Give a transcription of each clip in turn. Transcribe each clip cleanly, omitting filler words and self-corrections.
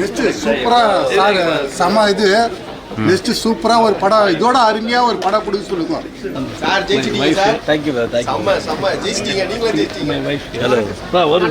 Next சூப்பரா செம இது நெக்ஸ்ட் சூப்பரா ஒரு படம் இதோட அருமையா ஒரு படம் கொடுக்க சொல்லுங்க சார். ஜெயிச்சிட்டீங்க sir. Thank you, thank you. செம்ம ஜெயிச்சிட்டீங்க. நீங்களும் ஜெயிச்சிட்டீங்க. Hello. ஒரு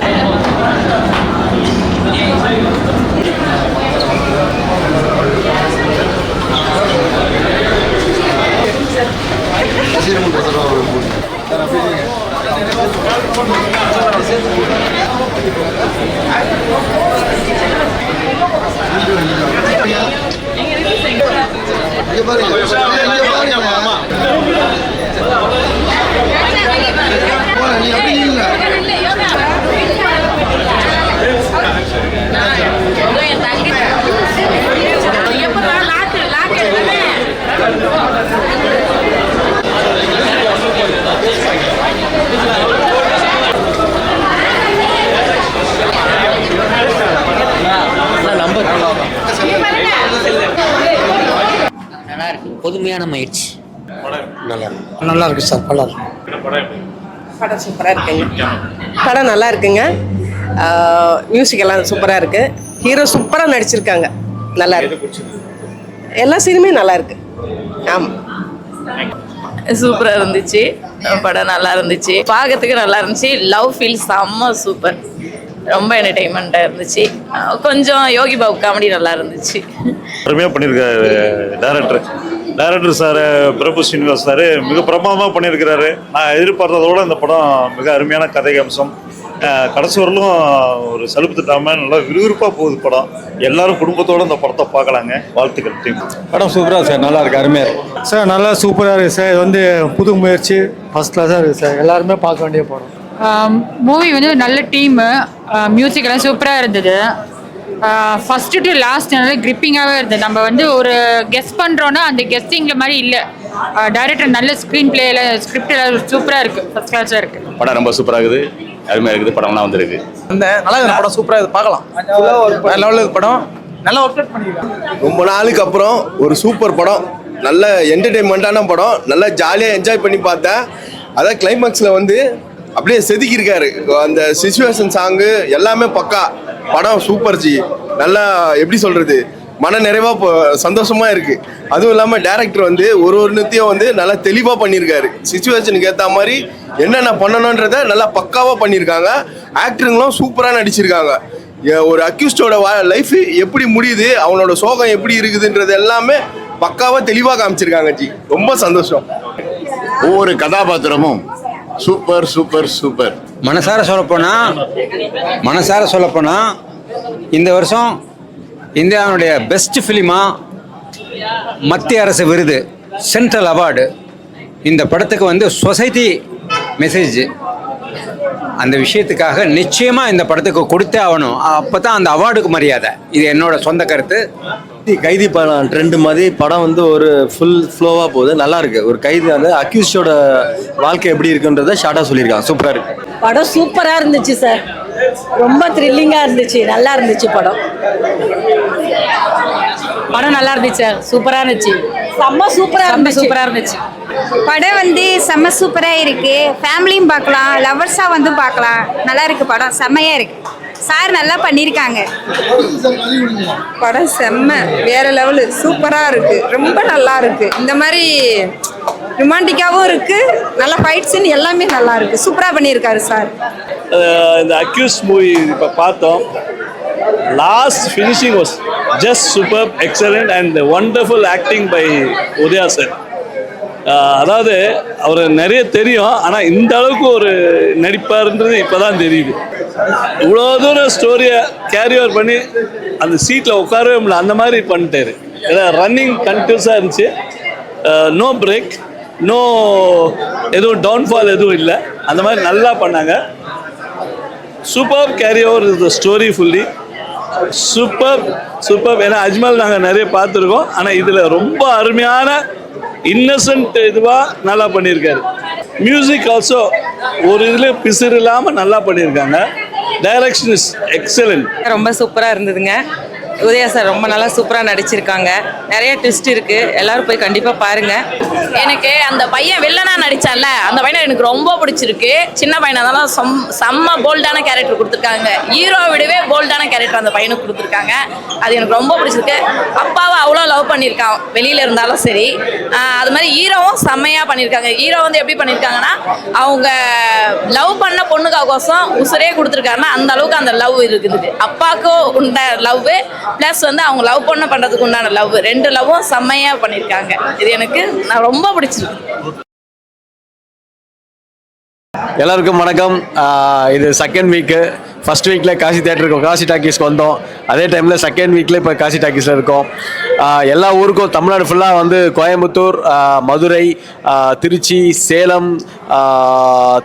பொதுமையான முயற்சி. நல்லா இருக்கு சார். படம் சூப்பராக இருக்குங்க. படம் நல்லா இருக்குங்க. மியூசிக் எல்லாம் சூப்பராக இருக்கு. ஹீரோ சூப்பராக நடிச்சிருக்காங்க. நல்லா இருக்கு. எல்லா சீனுமே நல்லா இருக்கு. ஆமாம், சூப்பராக இருந்துச்சு. படம் நல்லா இருந்துச்சு, பார்க்கறதுக்கு நல்லா இருந்துச்சு. லவ் ஃபீல் செம்ம சூப்பர். ரொம்ப என்டர்டெயின்மெண்ட்டாக இருந்துச்சு. கொஞ்சம் யோகி பாபு காமெடி நல்லா இருந்துச்சு. அருமையாக பண்ணியிருக்காரு டைரக்டர் சார். பிரபு ஸ்ரீனிவாஸ் சார் மிக பிரமாதமாக பண்ணியிருக்கிறாரு. நான் எதிர்பார்த்ததோட இந்த படம் மிக அருமையான கதை அம்சம். கடைசி வரலும் ஒரு சலுப்பு திட்டாமல் நல்லா விறுவிறுப்பாக போகுது படம். எல்லாரும் குடும்பத்தோடு இந்த படத்தை பார்க்கலாங்க. வாழ்த்துக்கள் டீம். படம் சூப்பராக சார். நல்லா இருக்கு, அருமையாக இருக்கு சார். நல்லா சூப்பராக இருக்குது சார். இது வந்து புது முயற்சி, ஃபர்ஸ்ட் கிளாஸாக இருக்குது சார். எல்லாருமே பார்க்க வேண்டிய படம். மூவி வந்து நல்ல டீமு, மியூசிக் எல்லாம் சூப்பராக இருந்தது. ஃபஸ்ட்டு டு லாஸ்ட் நல்லா கிரிப்பிங்காகவே இருந்தது. நம்ம வந்து ஒரு கெஸ் பண்ணுறோன்னா அந்த கெஸ்டிங்கில் மாதிரி இல்லை. டைரக்டர் நல்ல ஸ்க்ரீன் பிளேயில் ஸ்கிரிப்ட் எல்லாம் சூப்பராக இருக்குது, ஃபஸ்ட் கிளாஸாக இருக்குது. படம் ரொம்ப சூப்பராக இருக்குது, அருமையாக இருக்குது. படம்லாம் வந்துருக்கு. நல்லா இருக்குது படம். சூப்பராக இருக்குது, பார்க்கலாம். லெவலில் படம் நல்லா ஒர்க் அவுட் பண்ணியிருக்காங்க. ரொம்ப நாளுக்கு அப்புறம் ஒரு சூப்பர் படம், நல்ல என்டர்டெயின்மெண்ட்டான படம். நல்லா ஜாலியாக என்ஜாய் பண்ணி பார்த்தேன். அதான் கிளைமேக்ஸில் வந்து அப்படியே செதுக்கியிருக்காரு. அந்த சிச்சுவேஷன் சாங்கு எல்லாமே பக்கா. படம் சூப்பர் ஜி. நல்லா எப்படி சொல்கிறது, மன நிறைவாக சந்தோஷமாக இருக்குது. அதுவும் இல்லாமல் டேரக்டர் வந்து ஒரு நித்தியம் வந்து நல்லா தெளிவாக பண்ணியிருக்காரு. சிச்சுவேஷனுக்கு ஏற்ற மாதிரி என்னென்ன பண்ணணுன்றதை நல்லா பக்காவாக பண்ணியிருக்காங்க. ஆக்டருங்களும் சூப்பராக நடிச்சிருக்காங்க. ஒரு அக்யூஸ்டோட லைஃப் எப்படி முடியுது, அவனோட சோகம் எப்படி இருக்குதுன்றது எல்லாமே பக்காவாக தெளிவாக காமிச்சிருக்காங்க ஜி. ரொம்ப சந்தோஷம். ஒவ்வொரு கதாபாத்திரமும் சூப்பர் சூப்பர் சூப்பர். மனசார சொல்லப்போனால் இந்த வருஷம் இந்தியாவுடைய பெஸ்ட் ஃபிலிமா மத்திய அரசு விருது, சென்ட்ரல் அவார்டு இந்த படத்துக்கு வந்து சொசைட்டி மெசேஜ். அந்த விஷயத்துக்காக நிச்சயமாக இந்த படத்துக்கு கொடுத்தே ஆகணும். அப்போ தான் அந்த அவார்டுக்கு மரியாதை. இது என்னோட சொந்த கருத்து. கைதி படம் ட்ரெண்டு மாதிரி படம் வந்து ஒரு ஃபுல் ஃப்ளோவாக போகுது. நல்லா இருக்கு. ஒரு கைதி அந்த அக்யூஸ்டோட வாழ்க்கை எப்படி இருக்குன்றதை ஷார்ட்டாக சொல்லியிருக்காங்க. சூப்பராக இருக்கு. படம் சூப்பராக இருந்துச்சு சார். ரொம்ப த்ரில்லிங்காக இருந்துச்சு. நல்லா இருந்துச்சு படம். படம் நல்லா இருந்துச்சு, சூப்பராக இருந்துச்சு. செம்ம சூப்பராக இருந்துச்சு. படம் வந்து செம்ம சூப்பராக இருக்கு. ஃபேமிலியும் பார்க்கலாம், லவர்ஸாக வந்து பார்க்கலாம். நல்லா இருக்கு. படம் செம்மையாக இருக்கு. சார் நல்லா பண்ணியிருக்காங்க. படம் செம்ம வேற லெவலு. சூப்பராக இருக்கு. ரொம்ப நல்லா இருக்கு. இந்த மாதிரி ரொமான்டிக்காகவும் இருக்கு. நல்லா ஃபைட் சீன் எல்லாமே நல்லா இருக்கு. சூப்பராக பண்ணியிருக்காரு சார். இந்த அக்யூஸ் மூவி இப்போ பார்த்தோம். Last finishing was just super, excellent and wonderful acting by Udhaya sir. அதாவது அவர் நிறைய தெரியும், ஆனால் இந்த அளவுக்கு ஒரு நடிப்பாருன்றது இப்போ தான் தெரியுது. இவ்வளோ தூரம் ஸ்டோரியை கேரி ஓவர் பண்ணி அந்த சீட்டில் உட்காரவே முடியல, அந்த மாதிரி பண்ணிட்டாரு. ஏன்னா ரன்னிங் கண்டினியூஸாக இருந்துச்சு. நோ பிரேக், நோ எதுவும் டவுன்ஃபால் எதுவும் இல்லை. அந்த மாதிரி நல்லா பண்ணாங்க. Super carry over the story fully. Super. ஏன்னா அஜ்மல் நாங்கள் நிறைய பார்த்துருக்கோம், ஆனால் இதில் ரொம்ப அருமையான இன்னசென்ட் இதுவாக நல்லா பண்ணியிருக்காரு. மியூசிக் ஆல்சோ ஒரு இதில் பிசுறு இல்லாமல் நல்லா பண்ணியிருக்காங்க. Direction is excellent. ரொம்ப சூப்பராக இருந்ததுங்க. உதயா சார் ரொம்ப நல்லா சூப்பராக நடிச்சிருக்காங்க. நிறைய ட்விஸ்ட் இருக்கு, எல்லாரும் போய் கண்டிப்பாக பாருங்க. எனக்கு அந்த பையன் வில்லனா நடிச்சான்ல, அந்த பையனை எனக்கு ரொம்ப பிடிச்சிருக்கு. சின்ன பையனா தான் செம்ம போல்டான கேரக்டர் கொடுத்துருக்காங்க. ஹீரோ விடவே போல்டான கேரக்டர் அந்த பையனுக்கு கொடுத்துருக்காங்க. அது எனக்கு ரொம்ப பிடிச்சிருக்கு. அப்பாவை அவ்வளோ லவ் பண்ணியிருக்கான், வெளியில இருந்தாலும் சரி. அது மாதிரி ஹீரோவும் செம்மையாக பண்ணியிருக்காங்க. ஹீரோ வந்து எப்படி பண்ணியிருக்காங்கன்னா, அவங்க லவ் பண்ண பொண்ணுக்காகோசம் உசுரே கொடுத்துருக்காருன்னா அந்த அளவுக்கு அந்த லவ் இருக்குது. அப்பாவுக்கும் உண்ட லவ் ப்ளஸ் வந்து அவங்க லவ் பண்ணுறதுக்கு உண்டான லவ், ரெண்டு லவ்வும் செம்மையாக பண்ணியிருக்காங்க. இது எனக்கு நான் ரொம்ப பிடிச்சிருக்கு. எல்லாருக்கும் வணக்கம். இது செகண்ட் வீக்கு. ஃபர்ஸ்ட் வீக்கில் காசி தேட்டருக்கு காசி டாக்கீஸ்க்கு வந்தோம். அதே டைமில் செகண்ட் வீக்கில் இப்போ காசி டாக்கீஸில் இருக்கோம். எல்லா ஊருக்கும் தமிழ்நாடு ஃபுல்லாக வந்து கோயம்புத்தூர், மதுரை, திருச்சி, சேலம்,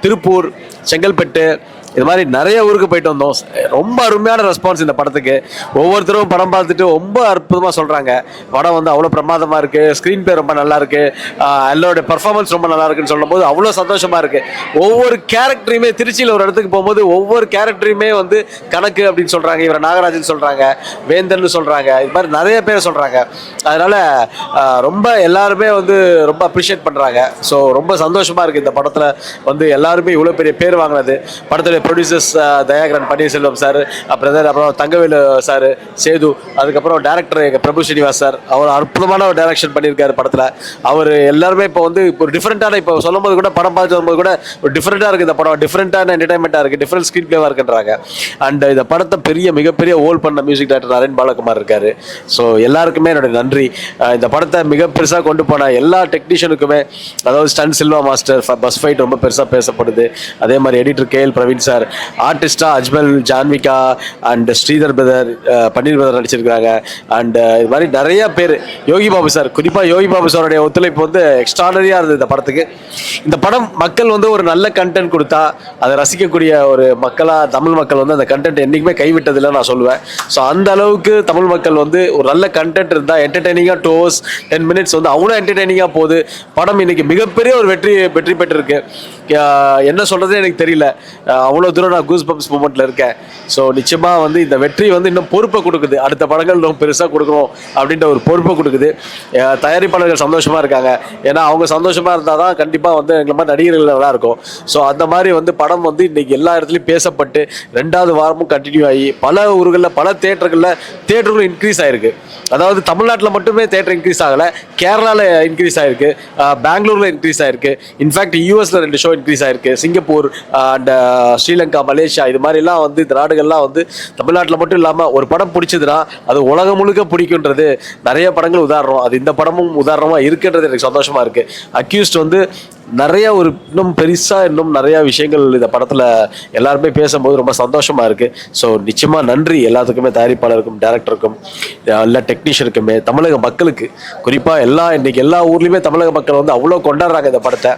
திருப்பூர், செங்கல்பட்டு, இது மாதிரி நிறைய ஊருக்கு போயிட்டு வந்தோம். ரொம்ப அருமையான ரெஸ்பான்ஸ் இந்த படத்துக்கு. ஒவ்வொருத்தரும் படம் பார்த்துட்டு ரொம்ப அற்புதமாக சொல்கிறாங்க. படம் வந்து அவ்வளோ பிரமாதமாக இருக்குது, ஸ்க்ரீன் பிளே ரொம்ப நல்லா இருக்குது, எல்லாரோட பர்ஃபார்மன்ஸ் ரொம்ப நல்லா இருக்குன்னு சொல்லும் போது அவ்வளோ சந்தோஷமாக இருக்குது. ஒவ்வொரு கேரக்டரையுமே, திருச்சியில் ஒரு இடத்துக்கு போகும்போது ஒவ்வொரு கேரக்டரையுமே வந்து கணக்கு அப்படின்னு சொல்கிறாங்க, இவரை நாகராஜன் சொல்கிறாங்க, வேந்தன் சொல்கிறாங்க, இது மாதிரி நிறைய பேர் சொல்கிறாங்க. அதனால் ரொம்ப எல்லாருமே வந்து ரொம்ப அப்ரிஷியேட் பண்ணுறாங்க. ஸோ ரொம்ப சந்தோஷமாக இருக்குது இந்த படத்தில் வந்து எல்லாருமே இவ்வளோ பெரிய பேர் வாங்கினது. படத்தில் ப்ரொடியூசர்ஸ் தயாகரன் பன்னீர்செல்வம் சார், அப்புறம் தங்கவேலு சார், சேது, அதுக்கப்புறம் டேரக்டர் பிரபு ஸ்ரீனிவாஸ் சார், அவர் அற்புதமான ஒரு டைரக்ஷன் பண்ணியிருக்காரு படத்தில். அவர் எல்லாருமே இப்போ வந்து ஒரு டிஃப்ரெண்ட்டான, இப்போ சொல்லும் போது கூட படம் பார்த்து வரும்போது கூட ஒரு டிஃப்ரெண்ட்டாக இருக்குது இந்த படம், டிஃப்ரெண்ட்டான என்டர்டைன்மெண்ட்டாக இருக்குது, டிஃப்ரெண்ட் ஸ்க்ரீன் பிளேவாக இருக்குன்றாங்க. அண்ட் இந்த படத்தை மிகப்பெரிய ஹோல்ட் பண்ண மியூசிக் டைரக்டர் நரேன் பாலகுமார் இருக்காரு. ஸோ எல்லாருக்குமே என்னுடைய நன்றி. இந்த படத்தை மிக பெருசாக கொண்டு போன எல்லா டெக்னீஷியனுக்குமே, அதாவது stun Silva master, bus fight ரொம்ப பெருசாக பேசப்படுது. அதே மாதிரி எடிட்டர் KL பிரவீன் சார், ஆர்டிஸ்டா Ajmal, Janvika and Sridhar brother, Panneer brother நடிச்சிருக்காங்க. அண்ட் இது மாதிரி நிறைய பேர், யோகி பாபு சார், குறிப்பாக யோகி பாபு சாருடைய ஒத்துழைப்பு வந்து எக்ஸ்ட்ராடனரியாக இருந்தது இந்த படத்துக்கு. இந்த படம் மக்கள் வந்து ஒரு நல்ல கண்டென்ட் கொடுத்தா அதை ரசிக்கக்கூடிய ஒரு மக்களாக தமிழ் மக்கள் வந்து அந்த கண்டென்ட் என்றைக்குமே கைவிட்டதில்லை நான் சொல்லுவேன். ஸோ அந்த அளவுக்கு தமிழ் மக்கள் வந்து ஒரு நல்ல கண்டென்ட் இருந்தால் என்டர்டெய்னிங்காக 2 hours 10 minutes வந்து அவ்வளோ என்டர்டெய்னிங்காக போகுது. படம் இன்னைக்கு மிகப்பெரிய ஒரு வெற்றி பெற்றிருக்கு. என்ன சொல்கிறதே எனக்கு தெரியல, அவ்வளோ தூரம் நான் கூஸ் பம்ப்ஸ் மூமெண்ட்டில் இருக்கேன். ஸோ நிச்சயமாக வந்து இந்த வெற்றி வந்து இன்னும் பொறுப்பை கொடுக்குது, அடுத்த படங்கள் ரொம்ப பெருசாக கொடுக்கணும் அப்படின்ற ஒரு பொறுப்பை கொடுக்குது. தயாரிப்பாளர்கள் சந்தோஷமாக இருக்காங்க, ஏன்னா அவங்க சந்தோஷமாக இருந்தால் தான் கண்டிப்பாக வந்து எங்களை மாதிரி நடிகர்கள் நல்லா இருக்கும். ஸோ அந்த மாதிரி வந்து படம் வந்து இன்றைக்கி எல்லா இடத்துலையும் பேசப்பட்டு 2வது வாரமும் கண்டினியூ ஆகி பல ஊர்களில் பல தேட்டர்களும் இன்க்ரீஸ் ஆகிருக்கு. அதாவது தமிழ்நாட்டில் மட்டுமே தேட்டர் இன்க்ரீஸ் ஆகலை, கேரளாவில் இன்க்ரீஸ் ஆகிருக்கு, பெங்களூரில் இன்க்ரீஸ் ஆகிருக்கு, இன்ஃபேக்ட் யூஎஸில் 2 ஷோ இன்க்ரீஸ் ஆகிருக்கு, சிங்கப்பூர் அண்ட் ஸ்ரீலங்கா, மலேசியா, இது மாதிரிலாம் வந்து இந்த நாடுகள்லாம் வந்து தமிழ்நாட்டில் மட்டும் இல்லாமல் ஒரு படம் பிடிச்சதுன்னா அது உலகம் முழுக்க பிடிக்குன்றது நிறைய படங்கள் உதாரணம். அது இந்த படமும் உதாரணமாக இருக்குன்றது எனக்கு சந்தோஷமாக இருக்குது. அக்யூஸ்ட் வந்து நிறைய ஒரு இன்னும் பெருசாக இன்னும் நிறையா விஷயங்கள் இந்த படத்தில் எல்லாருமே பேசும்போது ரொம்ப சந்தோஷமாக இருக்குது. ஸோ நிச்சயமாக நன்றி எல்லாத்துக்குமே, தயாரிப்பாளருக்கும், டேரக்டருக்கும், எல்லா டெக்னீஷியனுக்குமே, தமிழக மக்களுக்கு குறிப்பாக இன்றைக்கி எல்லா ஊர்லேயுமே தமிழக மக்கள் வந்து அவ்வளோ கொண்டாடுறாங்க இந்த படத்தை.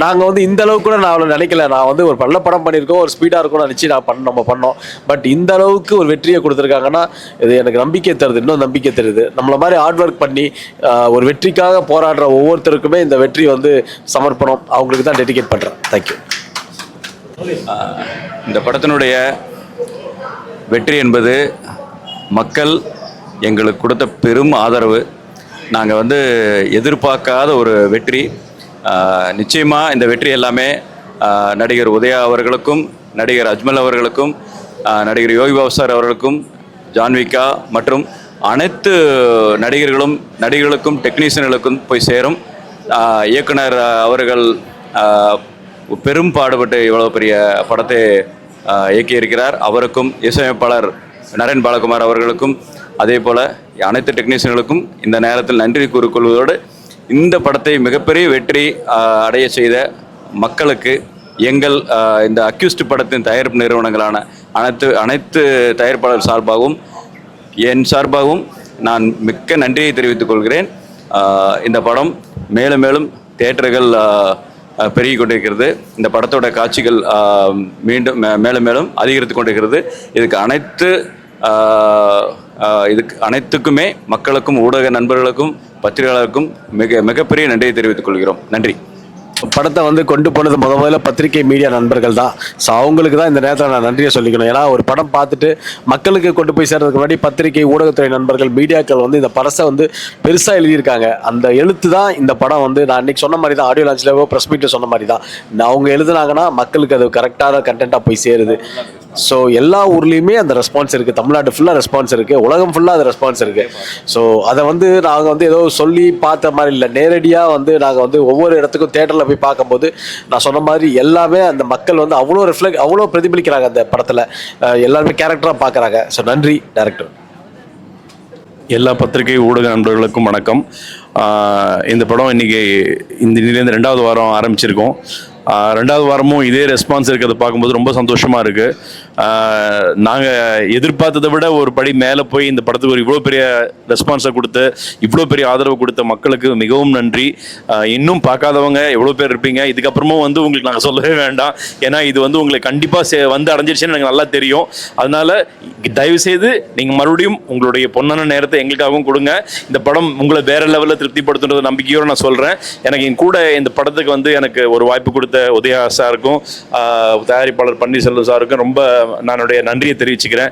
நாங்கள் வந்து இந்த அளவுக்கு கூட நான் அவ்வளோ நினைக்கல. நான் வந்து ஒரு நல்ல படம் பண்ணியிருக்கோம், ஒரு ஸ்பீடாக இருக்கும்னு நினச்சி நம்ம பண்ணோம். பட் இந்த அளவுக்கு ஒரு வெற்றியை கொடுத்துருக்காங்கன்னா இது எனக்கு நம்பிக்கை தருது, இன்னும் நம்பிக்கை தருது. நம்மளை மாதிரி ஹார்ட் ஒர்க் பண்ணி ஒரு வெற்றிக்காக போராடுற ஒவ்வொருத்தருக்குமே இந்த வெற்றி வந்து சமர்ப்பணம், அவங்களுக்கு தான் டெடிகேட் பண்ணுறேன். தேங்க்யூ. இந்த படத்தினுடைய வெற்றி என்பது மக்கள் எங்களுக்கு கொடுத்த பெரும் ஆதரவு. நாங்கள் வந்து எதிர்பார்க்காத ஒரு வெற்றி. நிச்சயமாக இந்த வெற்றி எல்லாமே நடிகர் உதயா அவர்களுக்கும், நடிகர் அஜ்மல் அவர்களுக்கும், நடிகர் யோகி பாபு சார் அவர்களுக்கும், ஜான்விகா மற்றும் அனைத்து நடிகர்களுக்கும் டெக்னீஷியன்களுக்கும் போய் சேரும். இயக்குனர் அவர்கள் பெரும் பாடுபட்டு இவ்வளோ பெரிய படத்தை இயக்கியிருக்கிறார். அவருக்கும், இசையமைப்பாளர் நரேன் பாலகுமார் அவர்களுக்கும், அதே போல் அனைத்து டெக்னீஷியன்களுக்கும் இந்த நேரத்தில் நன்றி கூறிக்கொள்வதோடு இந்த படத்தை மிகப்பெரிய வெற்றி அடைய செய்த மக்களுக்கு எங்கள் இந்த அக்யூஸ்ட் படத்தின் தயாரிப்பு நிறுவனங்களான அனைத்து தயாரிப்பாளர் சார்பாகவும் என் சார்பாகவும் நான் மிக்க நன்றியை தெரிவித்துக் கொள்கிறேன். இந்த படம் மேலும் மேலும் தியேட்டர்கள் பெருகி கொண்டிருக்கிறது. இந்த படத்தோட காட்சிகள் மீண்டும் மேலும் அதிகரித்து கொண்டிருக்கிறது. இதுக்கு அனைத்துக்குமே மக்களுக்கும், ஊடக நண்பர்களுக்கும், பத்திரிகையாளருக்கும் மிகப்பெரிய நன்றியை தெரிவித்துக் கொள்கிறோம். நன்றி. படத்தை வந்து கொண்டு போனது முதல்ல பத்திரிகை மீடியா நண்பர்கள் தான். ஸோ அவங்களுக்கு தான் இந்த நேரத்தில் நான் நன்றியை சொல்லிக்கணும். ஏன்னா ஒரு படம் பார்த்துட்டு மக்களுக்கு கொண்டு போய் சேர்றதுக்கு முன்னாடி பத்திரிகை ஊடகத்துறை நண்பர்கள் மீடியாக்கள் வந்து இந்த படத்தை வந்து பெருசாக எழுதியிருக்காங்க. அந்த எழுத்து தான் இந்த படம் வந்து நான் அன்றைக்கி சொன்ன மாதிரி தான், ஆடியோ லான்ச்சில் ப்ரெஸ் மீட்டில் சொன்ன மாதிரி தான், அவங்க எழுதுனாங்கன்னா மக்களுக்கு அது கரெக்டான கண்டென்ட்டாக போய் சேருது. ஸோ எல்லா ஊர்லேயுமே அந்த ரெஸ்பான்ஸ் இருக்குது, தமிழ்நாடு ஃபுல்லாக ரெஸ்பான்ஸ் இருக்குது, உலகம் ஃபுல்லாக அந்த ரெஸ்பான்ஸ் இருக்குது. ஸோ அதை வந்து நாங்கள் வந்து ஏதோ சொல்லி பார்த்த மாதிரி இல்லை, நேரடியாக வந்து நாங்கள் வந்து ஒவ்வொரு இடத்துக்கும் தேட்டரில் போய் பார்க்கும்போது நான் சொன்ன மாதிரி எல்லாமே அந்த மக்கள் வந்து அவ்வளோ பிரதிபலிக்கிறாங்க அந்த படத்தில், எல்லாருமே கேரக்டராக பார்க்குறாங்க. ஸோ நன்றி டைரக்டர். எல்லா பத்திரிகை ஊடக நண்பர்களுக்கும் வணக்கம். இந்த படம் இன்னைக்கு இந்த 2வது வாரம் ஆரம்பிச்சிருக்கோம். 2வது வாரமும் இதே ரெஸ்பான்ஸ் இருக்கிறத பார்க்கும்போது ரொம்ப சந்தோஷமாக இருக்குது. நாங்கள் எதிர்பார்த்ததை விட ஒரு படி மேலே போய் இந்த படத்துக்கு ஒரு இவ்வளோ பெரிய ரெஸ்பான்ஸை கொடுத்து இவ்வளோ பெரிய ஆதரவு கொடுத்த மக்களுக்கு மிகவும் நன்றி. இன்னும் பார்க்காதவங்க எவ்வளோ பேர் இருப்பீங்க. இதுக்கப்புறமும் வந்து உங்களுக்கு நாங்கள் சொல்லவே வேண்டாம், ஏன்னா இது வந்து உங்களுக்கு கண்டிப்பாக வந்து அடைஞ்சிருச்சுன்னு எனக்கு நல்லா தெரியும். அதனால் தயவுசெய்து நீங்கள் மறுபடியும் உங்களுடைய பொன்னான நேரத்தை எங்களுக்காகவும் கொடுங்க. இந்த படம் உங்களை வேறு லெவலில் திருப்திப்படுத்துன்ற நம்பிக்கையோடு நான் சொல்கிறேன். எனக்கு என் கூட இந்த படத்துக்கு வந்து எனக்கு ஒரு வாய்ப்பு கொடுத்த உதயா சாருக்கும் தயாரிப்பாளர் பன்னீர்செல்வம் சாருக்கும் ரொம்ப நானுடைய நன்றியை தெரிவிச்சுக்கிறேன்.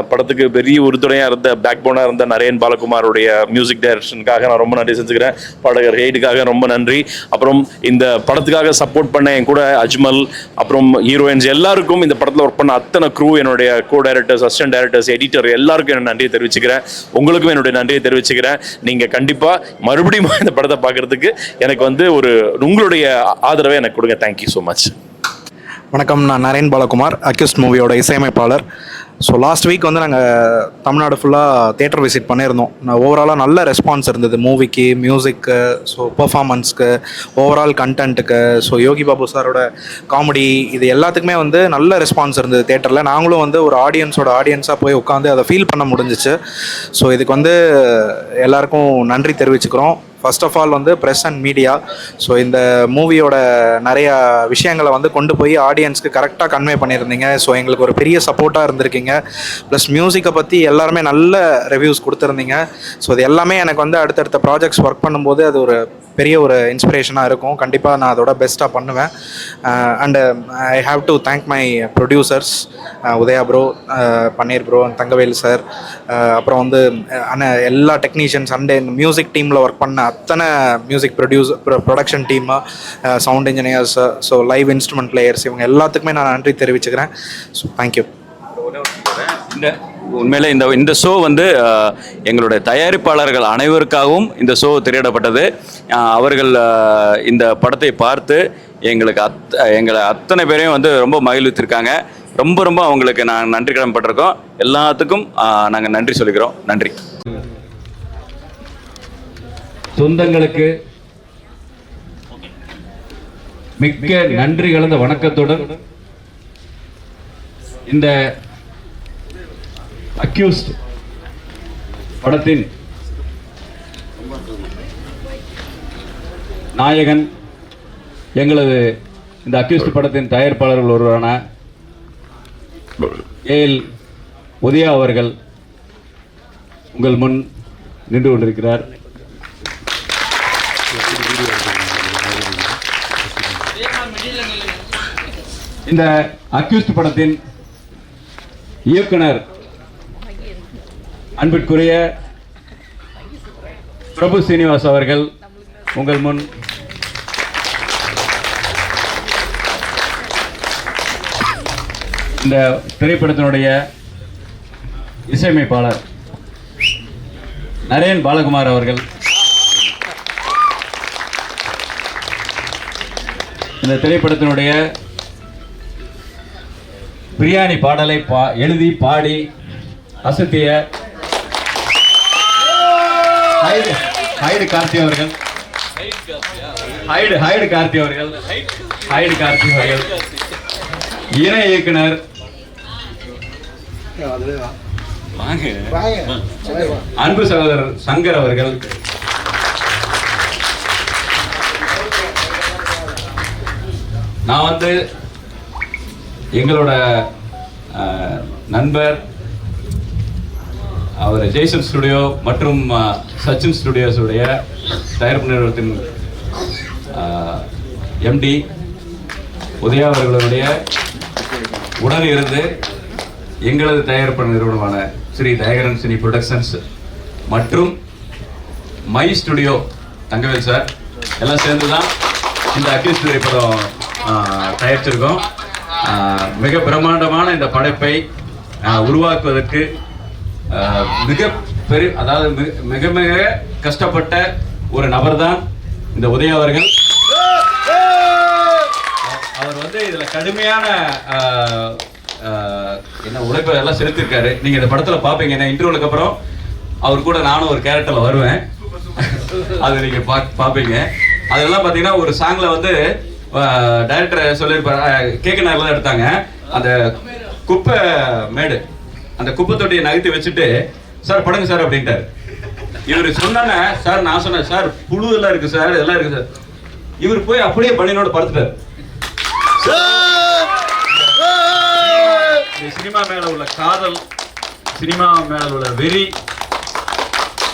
படத்துக்கு பெரிய உறுதுணையாக இருந்த பேக் போனாக இருந்த நரேன் பாலகுமாரோடைய மியூசிக் டைரக்ஷனுக்காக நான் ரொம்ப நன்றி செஞ்சுக்கிறேன். பாடகர் ஹெய்டுக்காக ரொம்ப நன்றி. அப்புறம் இந்த படத்துக்காக சப்போர்ட் பண்ண என் கூட அஜ்மல், அப்புறம் ஹீரோயின்ஸ் எல்லாருக்கும், இந்த படத்தில் ஒர்க் பண்ண அத்தனை க்ரூ, என்னுடைய கோ டைரக்டர்ஸ், அசிஸ்டன்ட் டைரக்டர்ஸ், எடிட்டர் எல்லாருக்கும் என்னோட நன்றியை தெரிவிச்சுக்கிறேன். உங்களுக்கும் என்னுடைய நன்றியை தெரிவிச்சுக்கிறேன். நீங்கள் கண்டிப்பாக மறுபடியும் இந்த படத்தை பார்க்குறதுக்கு எனக்கு வந்து உங்களுடைய ஆதரவை எனக்கு கொடுங்க. Thank you so much. வணக்கம், நான் நரேன் பாலகுமார், அக்யூஸ்ட் மூவியோட இசையமைப்பாளர். ஸோ லாஸ்ட் வீக் வந்து நாங்கள் தமிழ்நாடு ஃபுல்லாக தியேட்டர் விசிட் பண்ணியிருந்தோம். ஓவராலாக நல்ல ரெஸ்பான்ஸ் இருந்தது மூவிக்கு, மியூசிக்கு, so பெர்ஃபார்மன்ஸ்க்கு, overall கண்டென்ட்டுக்கு. So Yogi Babu சாரோட காமெடி, இது எல்லாத்துக்குமே வந்து நல்ல ரெஸ்பான்ஸ் இருந்தது தியேட்டரில். நாங்களும் வந்து ஒரு ஆடியன்ஸாக போய் உட்காந்து அதை ஃபீல் பண்ண முடிஞ்சிச்சு. ஸோ இதுக்கு வந்து எல்லாருக்கும் நன்றி தெரிவிச்சுக்கிறோம். ஃபர்ஸ்ட் ஆஃப் ஆல் வந்து ப்ரெஸ் அண்ட் மீடியா. ஸோ இந்த மூவியோட நிறையா விஷயங்களை வந்து கொண்டு போய் ஆடியன்ஸ்க்கு கரெக்டாக கன்வே பண்ணியிருந்தீங்க. ஸோ எங்களுக்கு ஒரு பெரிய சப்போர்ட்டாக இருந்திருக்கீங்க. ப்ளஸ் மியூசிக்கை பற்றி எல்லாருமே நல்ல ரிவ்யூஸ் கொடுத்துருந்தீங்க. ஸோ இது எல்லாமே எனக்கு வந்து அடுத்தடுத்த ப்ராஜெக்ட்ஸ் ஒர்க் பண்ணும்போது அது ஒரு பெரிய ஒரு இன்ஸ்பிரேஷனாக இருக்கும். கண்டிப்பாக நான் அதோட பெஸ்ட்டாக பண்ணுவேன். And I have to thank my producers, Udhaya bro, Panneer bro, Thangavel sir, அப்புறம் வந்து எல்லா டெக்னீஷியன்ஸ் அண்டு மியூசிக் டீமில் ஒர்க் பண்ண அத்தனை music production team, sound engineers, so live instrument players, இவங்க எல்லாத்துக்குமே நான் நன்றி தெரிவிச்சுக்கிறேன். So thank you. உண்மையிலே இந்த ஷோ வந்து எங்களுடைய தயாரிப்பாளர்கள் அனைவருக்காகவும் இந்த ஷோ திரையிடப்பட்டது. அவர்கள் இந்த படத்தை பார்த்து எங்களை அத்தனை பேரையும் வந்து ரொம்ப மகிழ்வித்திருக்காங்க. ரொம்ப அவங்களுக்கு நான் நன்றி கடன் பட்டிருக்கோம். எல்லாத்துக்கும் நாங்கள் நன்றி சொல்லிக்கிறோம். நன்றி. சொந்தங்களுக்கு மிக்க நன்றி கலந்த வணக்கத்துடன் இந்த அக்யூஸ்ட் படத்தின் நாயகன், எங்களது இந்த அக்யூஸ்ட் படத்தின் தயாரிப்பாளர்கள் ஒருவரான ஏஎல் உதயா அவர்கள் உங்கள் முன் நின்று கொண்டிருக்கிறார். இந்த அக்யூஸ்ட் படத்தின் இயக்குனர் அன்பிற்குரிய பிரபு சீனிவாஸ் அவர்கள் உங்கள் முன் இந்த திரைப்படத்தினுடைய இசையமைப்பாளர் நரேன் பாலகுமார் அவர்கள், இந்த திரைப்படத்தினுடைய பிரியாணி பாடலை எழுதி பாடி அசத்திய ஹைடு கார்த்தி அவர்கள், இணை இயக்குனர் அன்பு சகோதரர் சங்கர் அவர்கள், நான் வந்து எங்களோட நண்பர், அவர் ஜெய்சன் ஸ்டுடியோ மற்றும் சச்சின் ஸ்டுடியோஸுடைய தயாரிப்பு நிறுவனத்தின் எம்டி உதயா அவர்களுடைய உடன் இருந்து எங்களது தயாரிப்பு நிறுவனமான ஸ்ரீ தயகரன் சினி ப்ரொடக்ஷன்ஸ் மற்றும் மை ஸ்டுடியோ தங்கவேல் சார் எல்லாம் சேர்ந்து தான் இந்த அக்யூஸ்ட் திரைப்படம் தயாரிச்சிருக்கோம். மிக பிரம்மாண்டமான இந்த படைப்பை உருவாக்குவதற்கு மிக பெரிய, அதாவது மிக மிக கஷ்டப்பட்ட ஒரு நபர் தான் இந்த உதயா அவர்கள். அவர் வந்து இதில் கடுமையான என்ன உழைப்பு எல்லாம் செலுத்திருக்காரு. நீங்கள் இந்த படத்தில் பார்ப்பீங்க. என்ன இன்டர்வியூலுக்கு அப்புறம் அவர் கூட நானும் ஒரு கேரக்டரில் வருவேன். அது நீங்கள் பார்ப்பீங்க. அதெல்லாம் பார்த்தீங்கன்னா ஒரு சாங்கில் வந்து டைரக்டர் சொல்லியிருப்பார். கேக்கனார்லாம் எடுத்தாங்க. அந்த குப்பை மேடு, அந்த குப்பை தொட்டியை நகர்த்தி வச்சுட்டு சார் படுங்க சார் அப்படின்ட்டார். இவர் சொன்னானே சார், நான் சொன்னேன் சார் புழு எல்லாம் இருக்கு சார், இதெல்லாம் இருக்கு சார். இவர் போய் அப்படியே பனியனோட படுத்துட்டார். சினிமா மேல உள்ள காதல், சினிமா மேல உள்ள வெறி,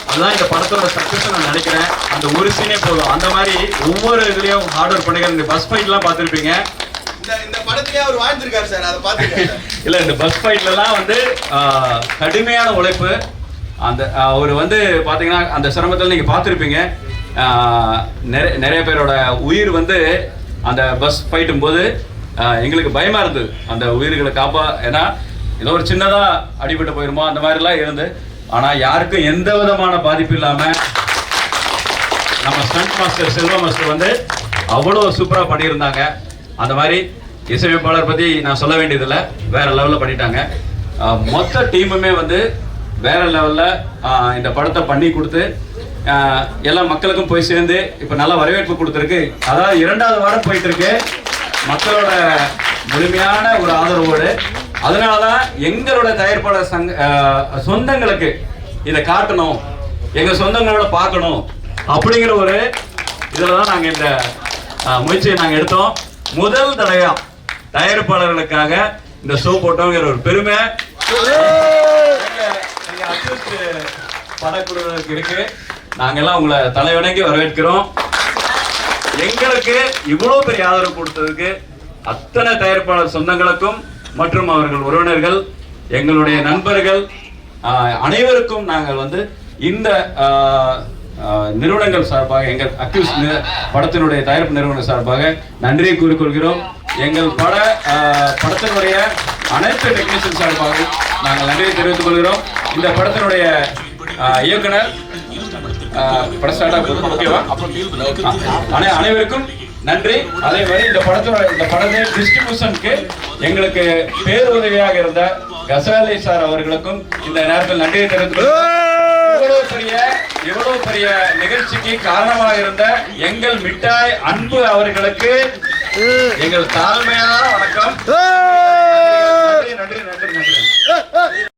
அதுதான் இந்த படத்தோட சக்சஸ் நான் நினைக்கிறேன். அந்த ஒரு சீனே போதும். அந்த மாதிரி ஒவ்வொரு இதுலயும் ஹார்ட் ஒர்க் பண்ணிக்கிற இந்த பஸ் ஃபைட்லாம் பார்த்துருப்பீங்க. இந்த படத்திலே அவர் வாழ்ந்திருக்காரு சார், அதை பார்த்துருக்கேன். இல்லை, இந்த பஸ் ஃபைட்லலாம் வந்து கடுமையான உழைப்பு. அந்த அவர் வந்து பார்த்தீங்கன்னா அந்த சிரமத்தில் நீங்கள் பார்த்துருப்பீங்க. நிறைய பேரோட உயிர் வந்து அந்த பஸ் ஃபைட்டும் போது எங்களுக்கு பயமாக இருந்தது அந்த உயிர்களை ஏன்னா ஏதோ ஒரு சின்னதாக அடிபட்டு போயிருமோ அந்த மாதிரிலாம் இருந்து. ஆனால் யாருக்கும் எந்த விதமான பாதிப்பு இல்லாமல் நம்ம ஸ்டண்ட் மாஸ்டர் செல்வா மாஸ்டர் வந்து அவ்வளோ சூப்பராக பண்ணியிருந்தாங்க. அந்த மாதிரி இசையமைப்பாளர் பற்றி நான் சொல்ல வேண்டியதில்லை, வேற லெவலில் பண்ணிட்டாங்க. மொத்த டீமுமே வந்து வேற லெவலில் இந்த படத்தை பண்ணி கொடுத்து எல்லா மக்களுக்கும் போய் சேர்ந்து இப்போ நல்ல வரவேற்பு கொடுத்துருக்கு. அதாவது 2வது வாரம் போயிட்டு இருக்கு மக்களோட முழுமையான ஒரு ஆதரவோடு. அதனால தான் எங்களோட தயாரிப்பாளர் சொந்தங்களுக்கு இதை காட்டணும், எங்கள் சொந்தங்களோட பார்க்கணும் அப்படிங்கிற ஒரு இதில் தான் நாங்கள் இந்த முயற்சியை நாங்கள் எடுத்தோம். முதல் தடவையாக தயாரிப்பாளர்களுக்காக இந்த ஷோ போட்டோங்கிற ஒரு பெருமை படக்குழுவினருக்கு இருக்கு. நாங்கெல்லாம் உங்களை தலைவணங்கி வரவேற்கிறோம். எங்களுக்கு இவ்வளவு பெரிய ஆதரவு கொடுத்ததுக்கு அத்தனை தயாரிப்பாளர் சொந்தங்களுக்கும் மற்றும் அவர்கள் உறவினர்கள், எங்களுடைய நண்பர்கள் அனைவருக்கும் நாங்கள் வந்து இந்த நிறுவனங்கள் சார்பாக, எங்கள் அக்யூஸ் படத்தினுடைய தயாரிப்பு நிறுவனம் சார்பாக நன்றியை கூறிக்கொள்கிறோம். எங்கள் படத்தினுடைய அனைத்து டெக்னீஷியன் சார்பாக நாங்கள் நன்றியை தெரிவித்துக் கொள்கிறோம். இந்த படத்தினுடைய இயக்குனர் அனைவருக்கும் நன்றி. அதே மாதிரி இந்த படத்தை டிஸ்ட்ரிபியூஷனுக்கு எங்களுக்கு பேருதவியாக இருந்த கசாலி சார் அவர்களுக்கும் இந்த நேரத்தில் நன்றியை தெரிவித்துக் இவ்வளவு பெரிய நிகழ்ச்சிக்கு காரணமாக இருந்த எங்கள் மிட்டாய் அன்பு அவர்களுக்கு எங்கள் தாழ்மையான வணக்கம். நன்றி நன்றி நன்றி நன்றி.